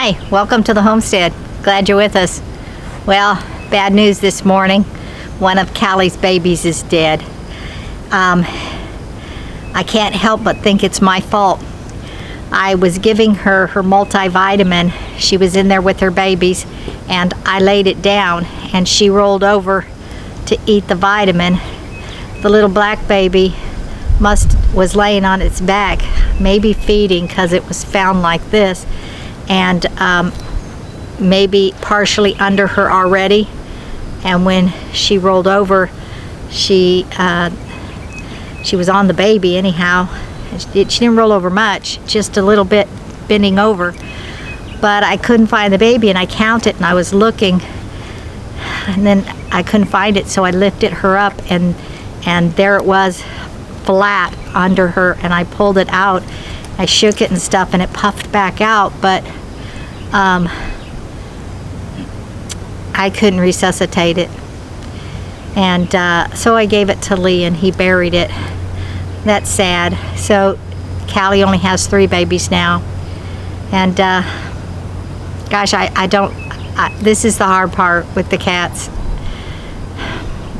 Hi, welcome to the homestead. Glad you're with us. Well, bad news this morning. One of Callie's babies is dead. I can't help but think it's my fault. I was giving her multivitamin. She was in there with her babies, and I laid it down, and she rolled over to eat the vitamin. The little black baby was laying on its back, maybe feeding because it was found like this, and maybe partially under her already. And when she rolled over, she was on the baby anyhow. She didn't roll over much, just a little bit bending over. But I couldn't find the baby, and I counted, and I was looking, and then I couldn't find it, so I lifted her up, and there it was, flat under her, and I pulled it out. I shook it and stuff, and it puffed back out, but I couldn't resuscitate it. And so I gave it to Lee, and he buried it. That's sad. So Callie only has 3 babies now. And gosh, this is the hard part with the cats.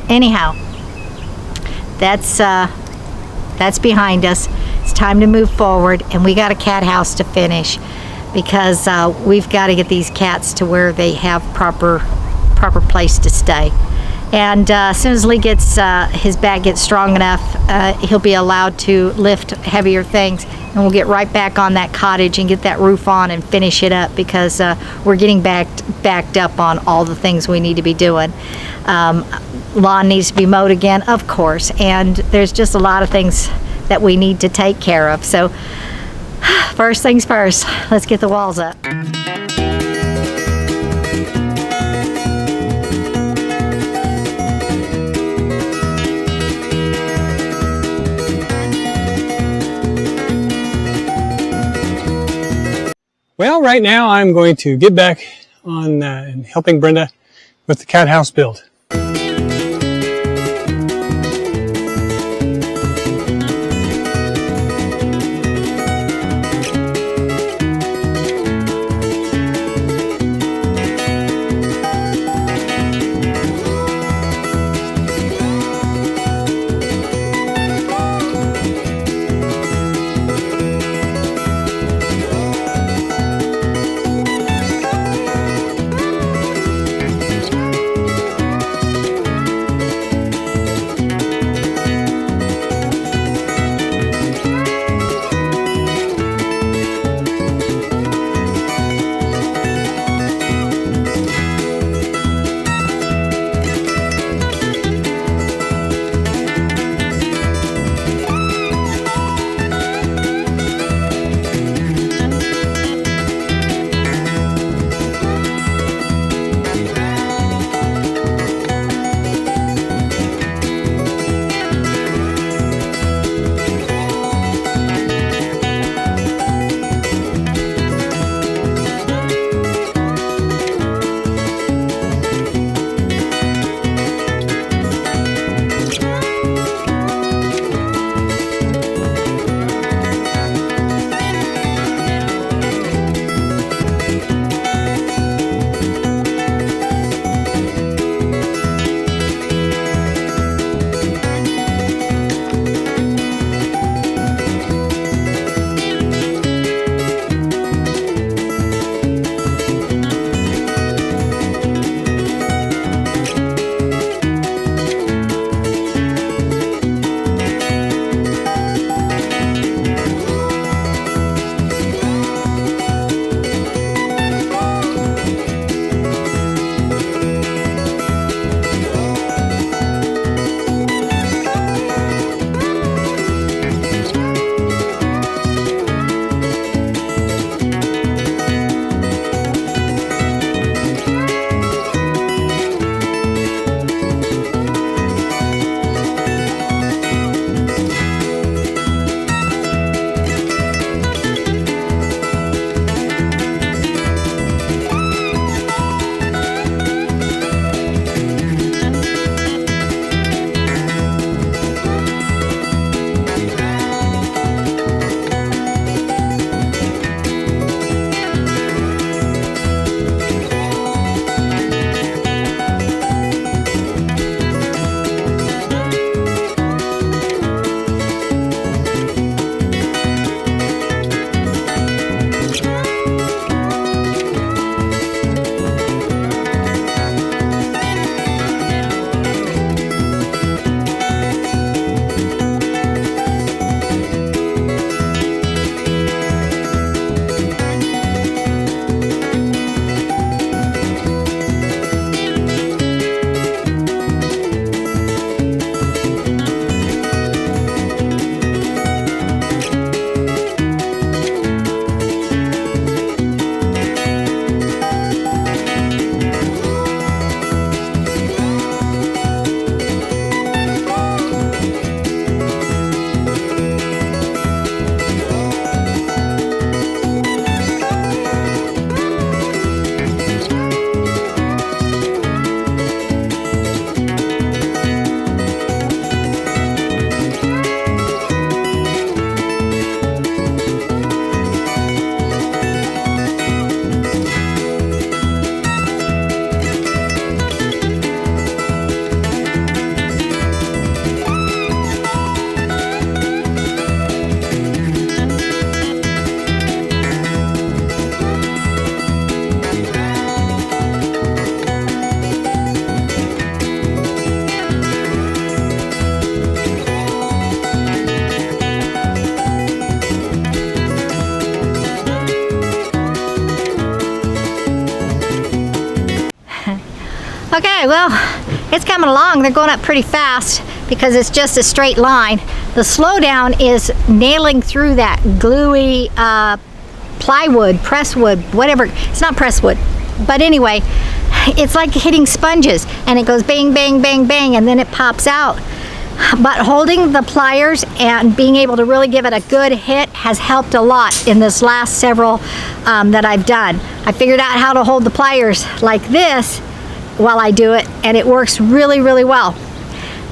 Anyhow, that's behind us. It's time to move forward, and we got a cat house to finish, because we've got to get these cats to where they have proper place to stay. And as soon as Lee gets his back gets strong enough, he'll be allowed to lift heavier things, and we'll get right back on that cottage and get that roof on and finish it up, because we're getting backed up on all the things we need to be doing. Lawn needs to be mowed again, of course, and there's just a lot of things that we need to take care of. So first things first, let's get the walls up. Well, right now I'm going to get back on helping Brenda with the cat house build. Okay, well, it's coming along. They're going up pretty fast because it's just a straight line. The slowdown is nailing through that gluey plywood, presswood, whatever. It's not presswood, but anyway, it's like hitting sponges, and it goes bang, bang, bang, bang, and then it pops out. But holding the pliers and being able to really give it a good hit has helped a lot in this last several that I've done. I figured out how to hold the pliers like this while I do it, and it works really, really well.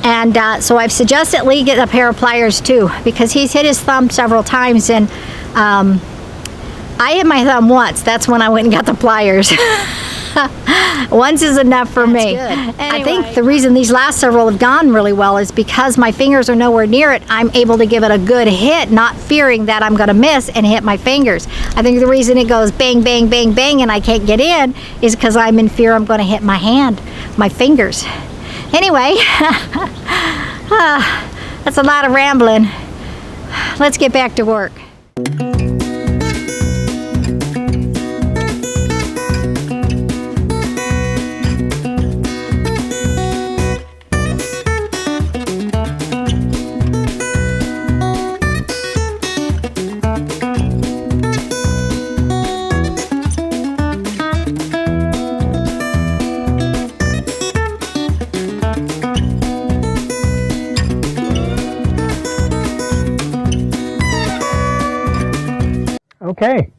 And so I've suggested Lee get a pair of pliers too, because he's hit his thumb several times, and I hit my thumb once. That's when I went and got the pliers. Once is enough for me. Anyway. I think the reason these last several have gone really well is because my fingers are nowhere near it. I'm able to give it a good hit, not fearing that I'm going to miss and hit my fingers. I think the reason it goes bang, bang, bang, bang and I can't get in is because I'm in fear I'm going to hit my hand, my fingers. Anyway, that's a lot of rambling. Let's get back to work. Okay,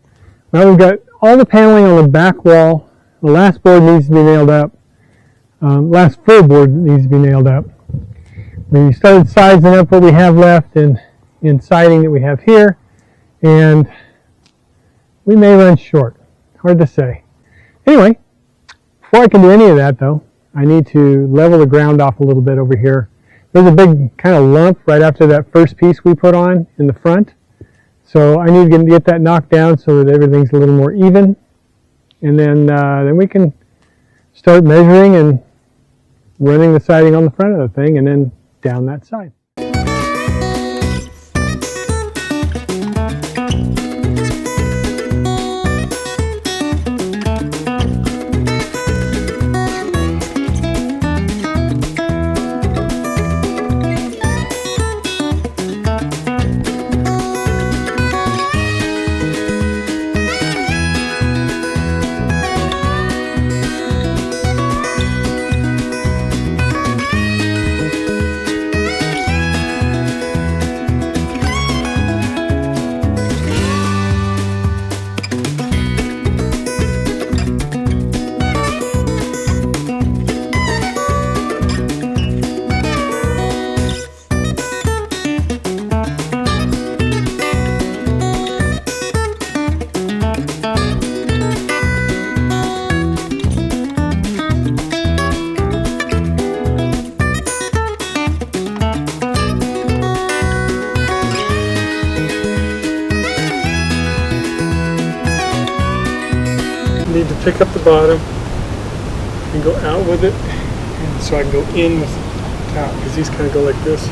well, we've got all the paneling on the back wall. The last board needs to be nailed up. Last full board needs to be nailed up. We started sizing up what we have left in siding that we have here, and we may run short. Hard to say. Anyway, before I can do any of that though, I need to level the ground off a little bit over here. There's a big kind of lump right after that first piece we put on in the front. So I need to get that knocked down so that everything's a little more even, and then we can start measuring and running the siding on the front of the thing, and then down that side. Need to pick up the bottom and go out with it, and so I can go in with the top, because these kind of go like this.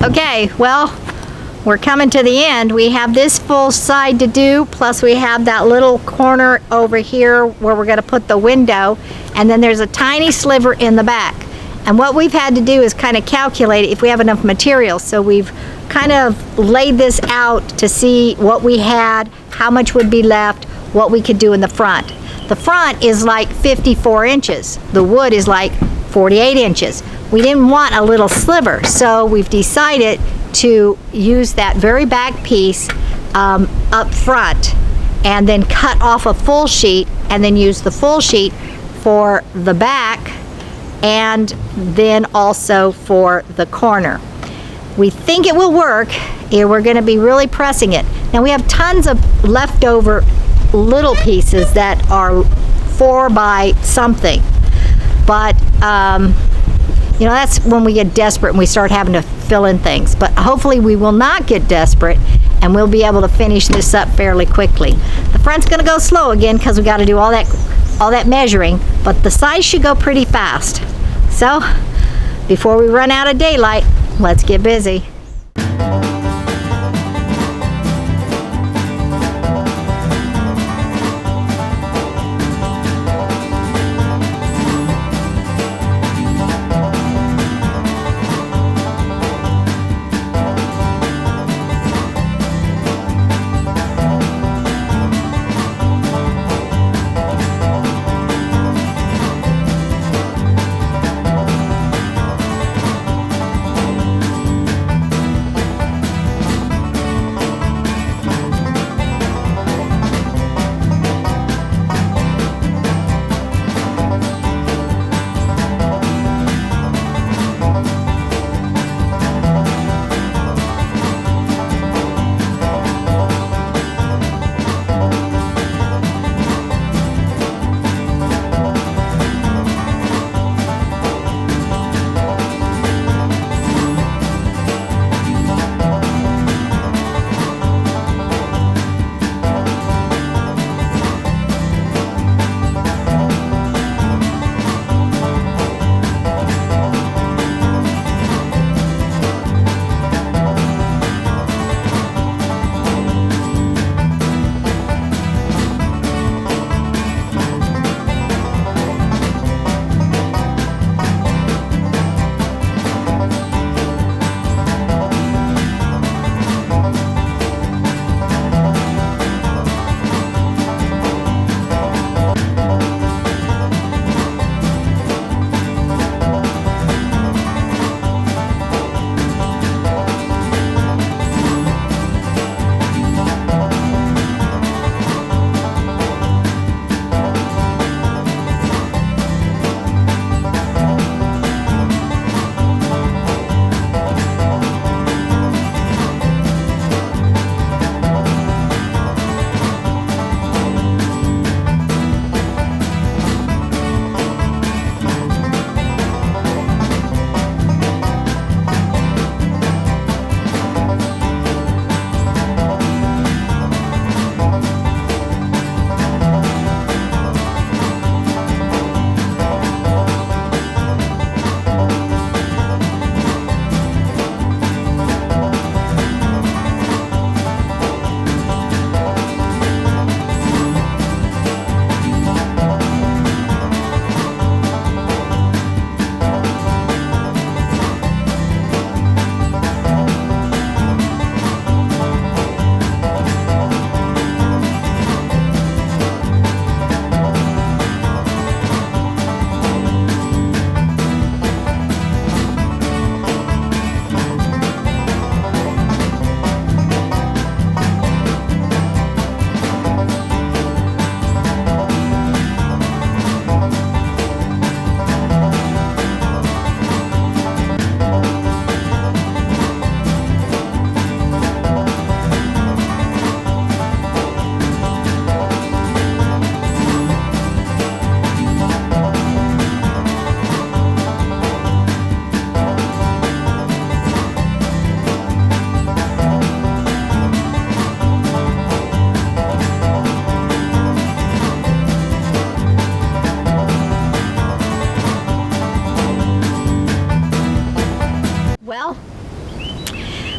Okay, well, we're coming to the end. We have this full side to do, plus we have that little corner over here where we're gonna put the window, and then there's a tiny sliver in the back. And what we've had to do is kind of calculate if we have enough material. So we've kind of laid this out to see what we had, how much would be left, what we could do in the front. The front is like 54 inches. The wood is like 48 inches. We didn't want a little sliver, so we've decided to use that very back piece up front and then cut off a full sheet and then use the full sheet for the back and then also for the corner. We think it will work. We're going to be really pressing it. Now we have tons of leftover little pieces that are 4 by something, but you know, that's when we get desperate and we start having to fill in things. But hopefully we will not get desperate and we'll be able to finish this up fairly quickly. The front's going to go slow again because we got to do all that measuring, but the sides should go pretty fast. So before we run out of daylight, let's get busy.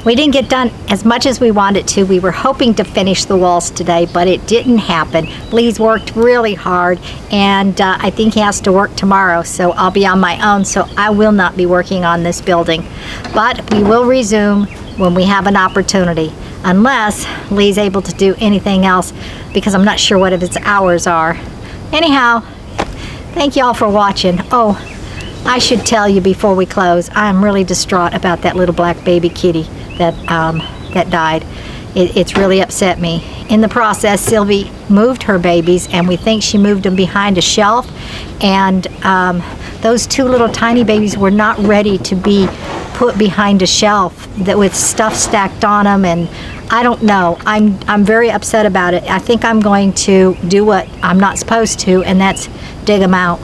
We didn't get done as much as we wanted to. We were hoping to finish the walls today, but it didn't happen. Lee's worked really hard, and I think he has to work tomorrow, so I'll be on my own, so I will not be working on this building. But we will resume when we have an opportunity, unless Lee's able to do anything else, because I'm not sure what his hours are. Anyhow, thank you all for watching. Oh, I should tell you before we close, I'm really distraught about that little black baby kitty that died. It's really upset me. In the process, Sylvie moved her babies, and we think she moved them behind a shelf, and those two little tiny babies were not ready to be put behind a shelf that with stuff stacked on them, and I don't know. I'm very upset about it. I think I'm going to do what I'm not supposed to, and that's dig them out,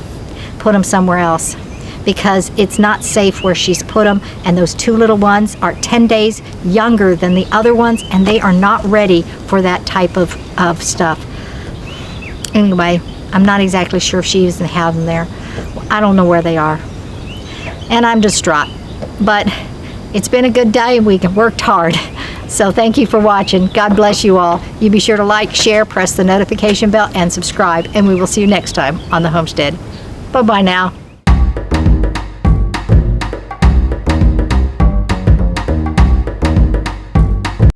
put them somewhere else, because it's not safe where she's put them, and those two little ones are 10 days younger than the other ones, and they are not ready for that type of stuff. Anyway, I'm not exactly sure if she even has them there. I don't know where they are, and I'm distraught. But it's been a good day, and we worked hard. So thank you for watching. God bless you all. You be sure to like, share, press the notification bell, and subscribe, and we will see you next time on the homestead. Bye-bye now.